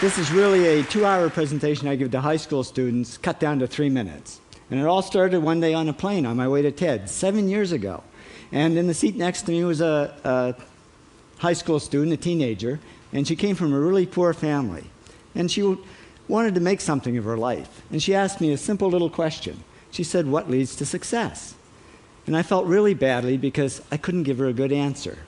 This is really a 2-hour presentation I give to high school students, cut down to 3 minutes. And it all started one day on a plane on my way to TED, 7 years ago. And in the seat next to me was a high school student, a teenager, and she came from a really poor family. And she wanted to make something of her life. And she asked me a simple little question. She said, "What leads to success?" And I felt really badly because I couldn't give her a good answer.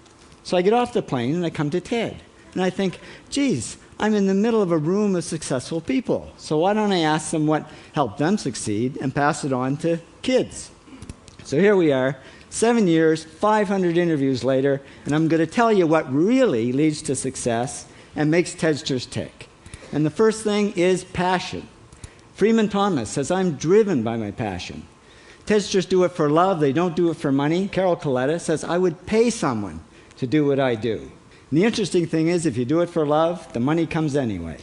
So I get off the plane and I come to TED. And I think, geez, I'm in the middle of a room of successful people. So why don't I ask them what helped them succeed and pass it on to kids? So here we are, 7 years, 500 interviews later, and I'm going to tell you what really leads to success and makes TEDsters tick. And the first thing is passion. Freeman Thomas says, "I'm driven by my passion." TEDsters do it for love, they don't do it for money. Carol Coletta says, "I would pay someone to do what I do." And the interesting thing is, if you do it for love, the money comes anyway.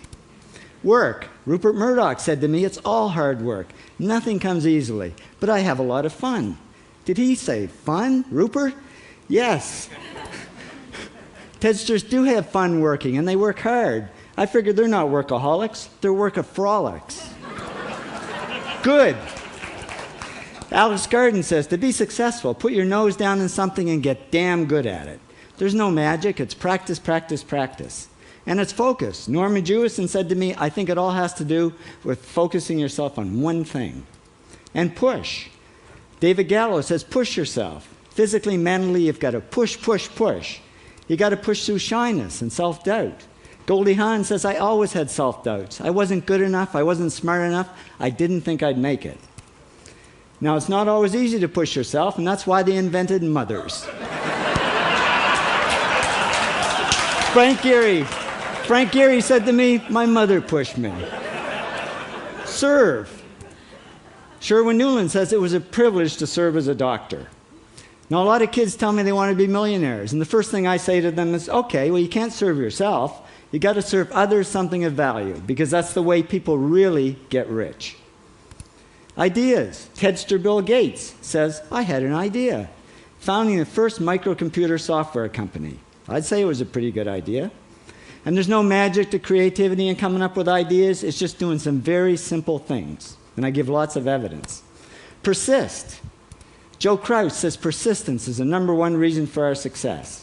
Work. Rupert Murdoch said to me, "It's all hard work. Nothing comes easily, but I have a lot of fun." Did he say fun, Rupert? Yes. TEDsters do have fun working, and they work hard. I figured they're not workaholics, they're workaholics. Good. Alex Garden says, "To be successful, put your nose down in something and get damn good at it." There's no magic, it's practice, practice, practice. And it's focus. Norman Jewison said to me, "I think it all has to do with focusing yourself on one thing." And push. David Gallo says, "Push yourself. Physically, mentally, you've got to push, push, push. You got to push through shyness and self-doubt." Goldie Hawn says, "I always had self-doubts. I wasn't good enough, I wasn't smart enough, I didn't think I'd make it." Now, it's not always easy to push yourself, and that's why they invented mothers. Frank Gehry said to me, "My mother pushed me." Serve. Sherwin Newland says, "It was a privilege to serve as a doctor." Now, a lot of kids tell me they want to be millionaires, and the first thing I say to them is, okay, well, you can't serve yourself. You got to serve others something of value, because that's the way people really get rich. Ideas. TEDster Bill Gates says, "I had an idea. Founding the first microcomputer software company. I'd say it was a pretty good idea." And there's no magic to creativity and coming up with ideas. It's just doing some very simple things. And I give lots of evidence. Persist. Joe Kraus says persistence is the #1 reason for our success.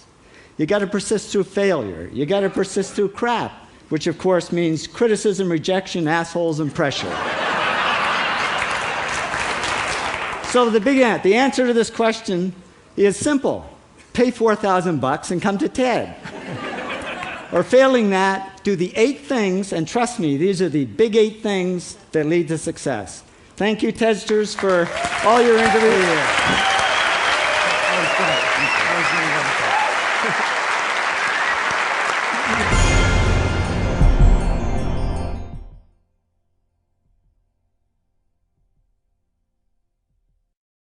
You got to persist through failure. You got to persist through crap, which of course means criticism, rejection, assholes, and pressure. So the answer to this question is simple. Pay $4,000 and come to TED. Or failing that, do the 8 things, and trust me, these are the big 8 things that lead to success. Thank you, TEDsters, for all your interviews.